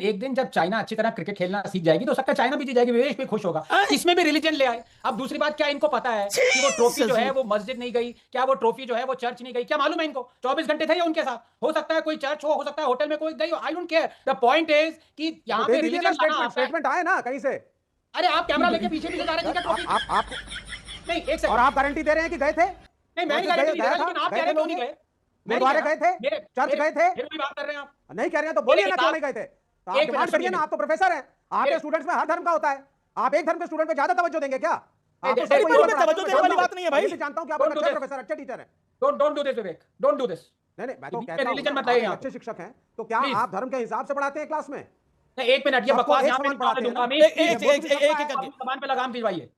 लेकिन एक दिन जब चाइना अच्छी तरह क्रिकेट खेलना सीख जाएगी तो सकता है चाइना भी जीत जाएगी, विवेश भी खुश होगा, इसमें भी रिलीजन ले आए। अब दूसरी बात, क्या इनको पता है कि वो ट्रॉफी जो है वो मस्जिद नहीं गई, क्या वो ट्रॉफी जो है वो चर्च नहीं गई, क्या मालूम है इनको? 24 घंटे थे उनके साथ, हो सकता है कोई चर्च हो सकता है होटल में कोई गई हो, I don't care. The point is कि यहाँ पे रिलीजन स्टेटमेंट आए ना कहीं से। अरे आप कैमरा लेके पीछे पीछे जा रहे थे, आप नहीं एक सेकंड, और आप गारंटी दे रहे हैं कि गए थे? नहीं मैं नहीं गारंटी दे रहा, लेकिन आप कह रहे क्यों नहीं गए? गुरुद्वारे गए थे, चर्च गए थे, फिर भी बात कर रहे हैं आप। नहीं कह रहे हैं तो बोलिए ना क्यों नहीं गए थे। तो आप डिमांड करिए ना, आप तो प्रोफेसर हैं, आपके स्टूडेंट्स में हर धर्म का होता है, आप एक धर्म के स्टूडेंट पे ज्यादा तवज्जो देंगे क्या? आप तो तवज्जो देने वाली बात नहीं है भाई, जानता हूं कि आप अच्छे प्रोफेसर, अच्छे टीचर हैं। Don't do this Vivek, don't do this. नहीं मैं तो कहता हूं रिलीजन बताइए, आप अच्छे शिक्षक हैं तो क्या आप धर्म के हिसाब से पढ़ाते हैं क्लास में? एक मिनट, ये बकवास यहां पे पढ़ाते दूंगा मैं, एक जबान पे लगाम दीजिए।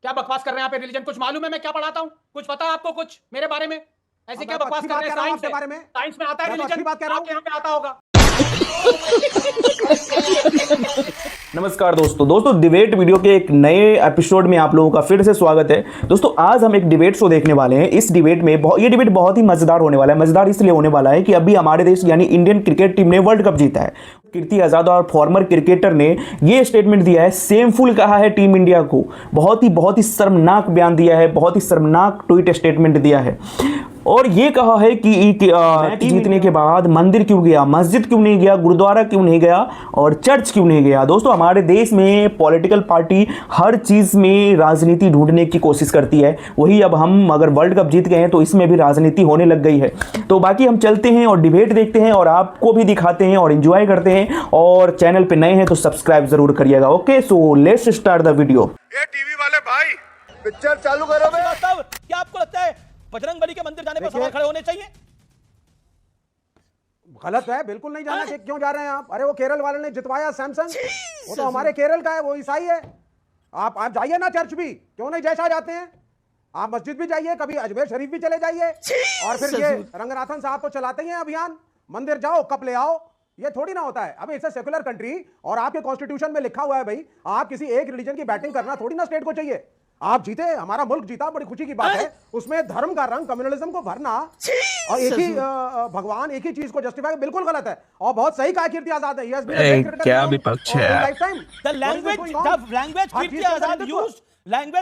क्या बकवास कर रहे हैं आप? रिलीजन कुछ मालूम है मैं क्या पढ़ाता हूं? कुछ पता है आपको कुछ मेरे बारे में? ऐसे क्या बकवास कर रहे हैं? साइंस के बारे में, साइंस में आता है रिलीजन, बात कर रहा हूं, यहां पे आता होगा। नमस्कार दोस्तों, डिबेट वीडियो के एक नए एपिसोड में आप लोगों का फिर से स्वागत है। दोस्तों आज हम एक डिबेट शो देखने वाले हैं। इस डिबेट में ये डिबेट बहुत ही मजेदार होने वाला है। मजेदार इसलिए होने वाला है कि अभी हमारे देश यानी इंडियन क्रिकेट टीम ने वर्ल्ड कप जीता है। कीर्ति आजाद और फॉर्मर क्रिकेटर ने ये स्टेटमेंट दिया है, सेमफुल कहा है टीम इंडिया को, बहुत ही शर्मनाक बयान दिया है, बहुत ही शर्मनाक ट्वीट स्टेटमेंट दिया है और ये कहा है कि जीतने के बाद मंदिर क्यों गया, मस्जिद क्यों नहीं गया, गुरुद्वारा क्यों नहीं गया और चर्च क्यों नहीं गया। दोस्तों हमारे देश में पॉलिटिकल पार्टी हर चीज में राजनीति ढूंढने की कोशिश करती है, वही अब हम अगर वर्ल्ड कप जीत गए हैं तो इसमें भी राजनीति होने लग गई है। तो बाकी हम चलते हैं और डिबेट देखते हैं और आपको भी दिखाते हैं और एंजॉय करते हैं, और चैनल पे नए हैं तो सब्सक्राइब जरूर करिएगा। Okay, so let's start the video. ये टीवी वाले भाई पिक्चर चालू करो। क्या आपको लगता है बजरंगबली के मंदिर जाने पर सवाल खड़े होने चाहिए? गलत है, बिल्कुल नहीं जाना चाहिए। क्यों जा रहे हैं आप? अरे वो केरल वाले ने जितवाया सैमसंग, वो तो हमारे केरल का है, वो ईसाई है। आप जाइए ना चर्च भी, क्यों नहीं जैसा जाते हैं आप? मस्जिद भी जाइए, कभी अजमेर शरीफ भी चले जाइए, और फिर ये रंगनाथन साहब तो चलाते ही हैं अभियान, मंदिर जाओ कप ले आओ। ये थोड़ी ना होता है। अभी इट्स अ सेकुलर कंट्री और आपके कॉन्स्टिट्यूशन में लिखा हुआ है भाई, आप किसी एक रिलीजन की बैटिंग करना थोड़ी ना स्टेट को चाहिए। आप जीते, हमारा मुल्क जीता, बड़ी खुशी की बात है। उसमें धर्म का रंग, कम्युनलिज्म को भरना और एक ही भगवान, एक ही चीज को जस्टिफाई बिल्कुल गलत है। और बहुत सही कहा कीर्ति आजाद है, क्या विपक्ष है। लैंग्वेज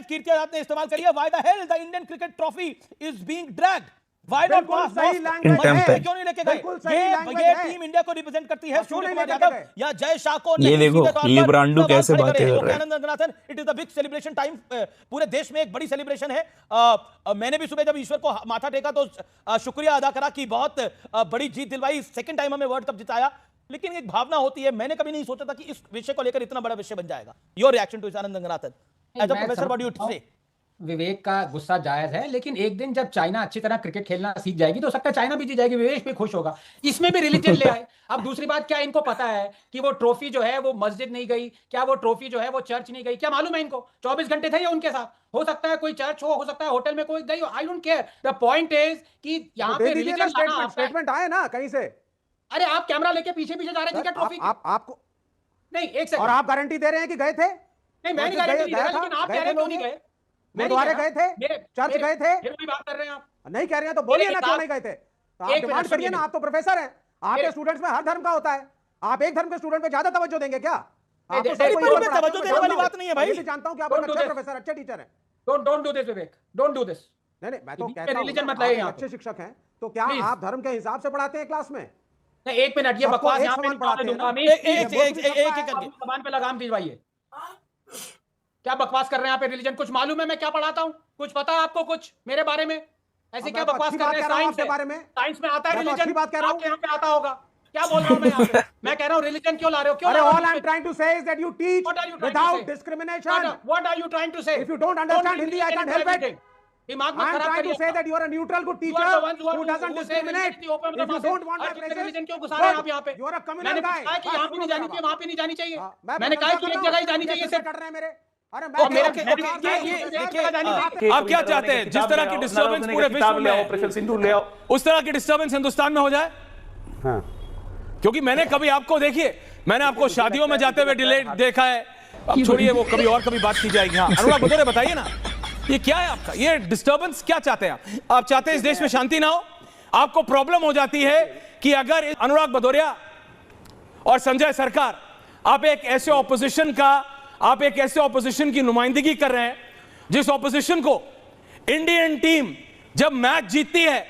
कीर्ति आजाद ने इस्तेमाल करी है। Why the hell the Indian cricket trophy is being dragged? Why not? क्यों नहीं लेके गए? ये टीम इंडिया को रिप्रेजेंट करती है सूर्य कुमार यादव या जय शाह को। ये देखो लिब्रांडो कैसे बातें कर रहे हैं। Ranganathan, it is the big celebration time. पूरे देश में एक बड़ी सेलिब्रेशन है। मैंने भी सुबह जब ईश्वर को माथा टेका तो शुक्रिया अदा करा कि बहुत बड़ी जीत दिलवाई, सेकंड टाइम हमें वर्ल्ड कप जिताया। लेकिन एक भावना होती है, मैंने कभी नहीं सोचा था कि इस विषय को लेकर इतना बड़ा विषय बन जाएगा। Your reaction to Anand Ranganathan as a professor, what do you say? Vivek का गुस्सा जायज है, लेकिन एक दिन जब चाइना अच्छी तरह क्रिकेट खेलना सीख जाएगी तो सकता है चाइना भी जीत जाएगी, विवेक भी खुश होगा, इसमें भी रिलीजन ले आए। अब दूसरी बात, क्या इनको पता है कि वो ट्रॉफी जो है वो मस्जिद नहीं गई, क्या वो ट्रॉफी जो है वो चर्च नहीं गई, क्या मालूम है इनको? 24 घंटे थे उनके साथ, हो सकता है कोई चर्च हो सकता है होटल में कोई गई हो, I don't care. The point is कि यहाँ पे रिलीजन स्टेटमेंट आए ना कहीं से। अरे आप कैमरा लेके पीछे पीछे जा रहे थे क्या ट्रॉफी? आपको नहीं, एक सेकंड, और आप गारंटी दे रहे हैं कि गए थे? नहीं मैं नहीं गारंटी दे रहा, लेकिन आप कह रहे हैं क्यों नहीं गए? गुरुद्वारे गए थे, चर्च गए थे, फिर भी बात कर रहे हैं आप। नहीं कह रहे हैं तो बोलिए ना क्यों नहीं गए थे। तो आप डिमांड करिए ना, आप तो प्रोफेसर हैं, आपके स्टूडेंट्स में हर धर्म का होता है, आप एक धर्म के स्टूडेंट पे ज्यादा तवज्जो देंगे क्या? आप तो तवज्जो देने वाली बात नहीं है भाई, जानता हूं कि आप अच्छे प्रोफेसर, अच्छे टीचर हैं। Don't do this Vivek, don't do this. नहीं मैं तो कहता हूं रिलीजन बताइए, आप अच्छे शिक्षक हैं तो क्या आप धर्म के हिसाब से पढ़ाते हैं क्लास में? नहीं एक मिनट, ये बकवास यहां पे पढ़ाते दूंगा मैं, एक करके जबान पे लगाम दीजिए। क्या बकवास कर रहे हैं आप? रिलीजन कुछ मालूम है मैं क्या पढ़ाता हूं? कुछ पता है आपको कुछ मेरे बारे में? ऐसे क्या बकवास कर रहे हैं? साइंस के बारे में, साइंस में आता है रिलीजन, बात कर रहा हूं, यहाँ पे आता होगा। क्या बोल रहा हूं मैं यहाँ पे? मैं कह रहा हूं रिलीजन क्यों ला रहे हो? क्यों? All I'm trying to say is that you teach without discrimination. What are you trying to say? If you don't understand Hindi, I can't help it. दिमाग मत I'm खराब trying to करिए। say that you are a neutral good teacher who doesn't discriminate. If you don't want my praises, religion क्यों घुसा रहे हैं आप यहाँ पे? you are a communal मैंने guy. कहा कि यहाँ पे नहीं जानी चाहिए, वहाँ पे नहीं जानी चाहिए। मैंने कहा कि एक जगह ही जानी चाहिए सिर्फ। कर रहे हैं मेरे। अरे आप क्या चाहते हैं? जिस तरह की डिस्टर्बेंस पूरे विश्व में, उस तरह की डिस्टर्बेंस हिंदुस्तान में हो जाए? हाँ। क्योंकि मैंने कभी आपको देखिए, मैंने आपको शादियों में जाते हुए डिले देखा है। अब छोड़िए वो, कभी और कभी बात की जाएगी। हाँ अनुराग भदौरिया बताइए ना, ये क्या है आपका? ये डिस्टर्बेंस क्या चाहते हैं आप? चाहते हैं इस देश में शांति ना हो? आपको प्रॉब्लम हो जाती है कि अगर अनुराग भदौरिया और संजय सरकार, आप एक ऐसे ऑपोजिशन की नुमाइंदगी कर रहे हैं जिस ऑपोजिशन को इंडियन टीम जब मैच जीतती है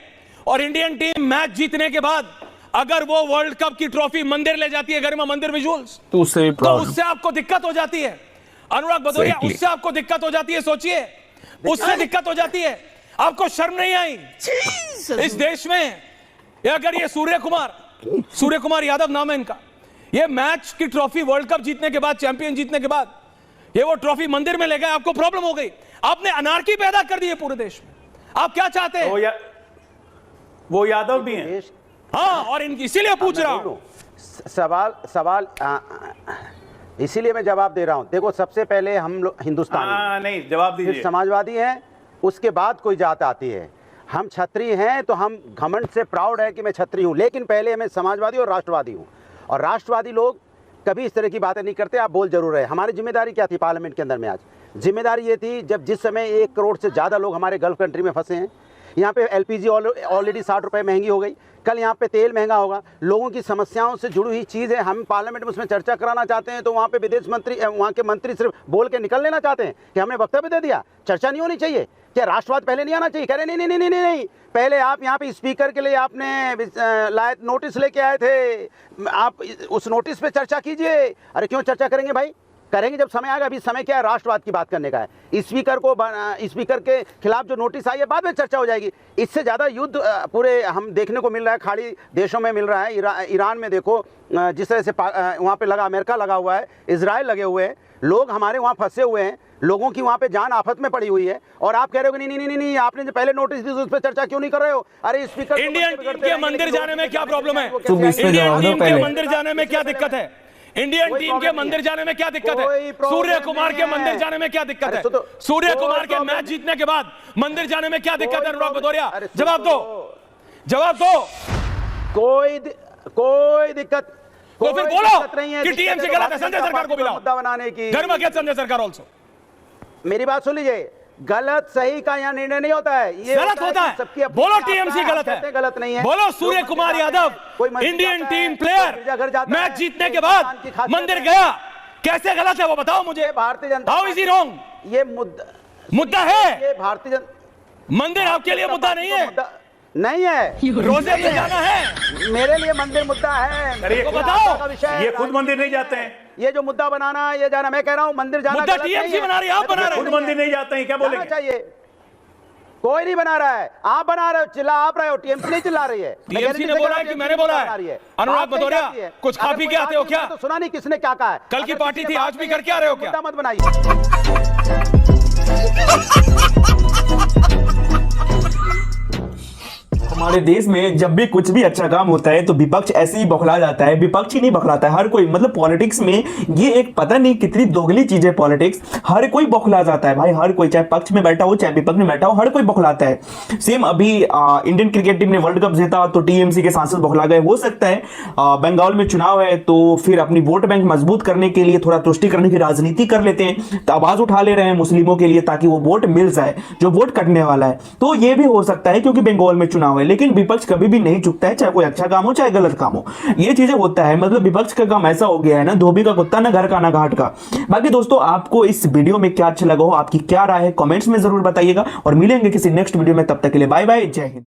और इंडियन टीम मैच जीतने के बाद अगर वो वर्ल्ड कप की ट्रॉफी मंदिर ले जाती है, गरिमा मंदिर विजुअल्स, तो उससे आपको दिक्कत हो जाती है। अनुराग भदौरिया, उससे आपको दिक्कत हो जाती है। सोचिए, उससे दिक्कत हो जाती है। आपको शर्म नहीं आई इस देश में? अगर ये सूर्य कुमार यादव नाम है इनका, ये मैच की ट्रॉफी वर्ल्ड कप जीतने के बाद, चैंपियन जीतने के बाद ये वो ट्रॉफी मंदिर में ले गए, आपको प्रॉब्लम हो गई। आपने अनार्की पैदा कर दी है पूरे देश में। आप क्या चाहते हैं? वो यादव भी हैं। हाँ, और इसीलिए पूछ रहा हूं। सवाल इसीलिए मैं जवाब दे रहा हूं। देखो, सबसे पहले हम लोग हिंदुस्तानी नहीं, जवाब दीजिए। फिर समाजवादी हैं, उसके बाद कोई जात आती है। हम क्षत्रिय हैं तो हम घमंड से प्राउड है कि मैं क्षत्रिय हूं, लेकिन पहले मैं समाजवादी और राष्ट्रवादी हूं। और राष्ट्रवादी लोग कभी इस तरह की बातें नहीं करते। आप बोल जरूर रहे। हमारी जिम्मेदारी क्या थी पार्लियामेंट के अंदर में? आज जिम्मेदारी ये थी, जब जिस समय 1 करोड़ से ज़्यादा लोग हमारे गल्फ कंट्री में फंसे हैं, यहाँ पे LPG ऑलरेडी 60 रुपये महंगी हो गई, कल यहाँ पे तेल महंगा होगा, लोगों की समस्याओं से जुड़ी हुई चीज़ है। हम पार्लियामेंट में उसमें चर्चा कराना चाहते हैं तो वहाँ पे विदेश मंत्री, वहाँ के मंत्री सिर्फ बोल के निकल लेना चाहते हैं कि हमने वक्तव्य दे दिया, चर्चा नहीं होनी चाहिए। क्या राष्ट्रवाद पहले नहीं आना चाहिए? कह रहे नहीं, पहले आप यहाँ पे स्पीकर के लिए आपने नोटिस लेके आए थे, आप उस नोटिस पे चर्चा कीजिए। अरे क्यों चर्चा करेंगे भाई? करेंगे जब समय आएगा। अभी समय क्या है? राष्ट्रवाद की बात करने का है। स्पीकर के खिलाफ जो नोटिस आई है, बाद में चर्चा हो जाएगी। इससे ज़्यादा युद्ध पूरे हम देखने को मिल रहा है, खाड़ी देशों में मिल रहा है। ईरान में देखो जिस तरह से वहाँ पे लगा, अमेरिका लगा हुआ है, इजराइल लगे हुए हैं, लोग हमारे वहाँ फंसे हुए हैं, लोगों की वहाँ पे जान आफत में पड़ी हुई है। और आप कह रहे हो कि नहीं, आपने जो पहले नोटिस दी उस पर चर्चा क्यों नहीं कर रहे हो? अरे स्पीकर, इंडियन टीम के मंदिर जाने में क्या प्रॉब्लम है? इंडियन टीम के मंदिर जाने में क्या दिक्कत है? इंडियन टीम के मंदिर जाने में क्या दिक्कत है? सूर्य कुमार के मंदिर जाने में क्या दिक्कत है? सूर्य कुमार के मैच जीतने के बाद मंदिर जाने में क्या दिक्कत है? अनुराग भदौरिया, जवाब दो। कोई दिक्कत तो फिर बोलो कि टीएमसी गलत है, संजय सरकार को बुलाओ मुद्दा बनाने की। घर में संजय सरकार ऑल्सो। मेरी बात सुन लीजिए, गलत सही का यहाँ निर्णय नहीं होता है, ये गलत होता है। बोलो टीएमसी गलत है, गलत नहीं है। बोलो Surya Kumar Yadav Indian team player match जीतने के बाद मंदिर गया, कैसे गलत है वो बताओ मुझे। Bharatiya Janata, how is he wrong? ये मुद्दा है। ये भारतीय मंदिर आपके लिए मुद्दा नहीं है? नहीं है। रोजे पे जाना है, मेरे लिए मंदिर मुद्दा है। तो बताओ। का विषय है, ये खुद मंदिर नहीं जाते हैं। ये जो मुद्दा बनाना, ये जाना, मैं कह रहा हूँ मंदिर जाना मुद्दा गलत नहीं टीएमसी है। बना रही है, आप बना रहे खुद हैं। मंदिर नहीं जाते हैं, क्या बोलेंगे? चाहिए, कोई नहीं बना रहा है, आप बना रहे हो, चिल्ला आप रहे हो, टीएमसी नहीं चिल्ला रही है। टीएमसी ने बोला है कि मैंने बोला है? अनुराग भदौरिया, कुछ खा पी के आते हो क्या? तो सुना नहीं किसने क्या कहा है? कल की पार्टी थी, आज भी करके आ रहे हो क्या? मुद्दा मत बनाइए। हमारे देश में जब भी कुछ भी अच्छा काम होता है तो विपक्ष ऐसे ही बौखला जाता है। विपक्ष ही नहीं बौखलाता है, हर कोई, मतलब पॉलिटिक्स में ये एक पता नहीं कितनी दोगली चीज है पॉलिटिक्स। हर कोई बौखला जाता है भाई, हर कोई, चाहे पक्ष में बैठा हो चाहे विपक्ष में बैठा हो, हर कोई बौखलाता है। सेम अभी इंडियन क्रिकेट टीम ने वर्ल्ड कप जीता तो टीएमसी के सांसद बौखला गए। हो सकता है बंगाल में चुनाव है तो फिर अपनी वोट बैंक मजबूत करने के लिए थोड़ा तुष्टिकरण की राजनीति कर लेते हैं, तो आवाज उठा ले रहे हैं मुस्लिमों के लिए ताकि वो वोट मिल जाए जो वोट कटने वाला है। तो ये भी हो सकता है क्योंकि बंगाल में चुनाव है। लेकिन विपक्ष कभी भी नहीं चुकता है, चाहे कोई अच्छा काम हो चाहे गलत काम हो, ये चीजें होता है। मतलब विपक्ष का काम ऐसा हो गया है ना, धोबी का कुत्ता ना घर का ना घाट का। बाकी दोस्तों, आपको इस वीडियो में क्या अच्छा लगा हो, आपकी क्या राय है, कमेंट्स में जरूर बताइएगा और मिलेंगे किसी नेक्स्ट वीडियो में। तब तक के लिए बाय बाय, जय हिंद।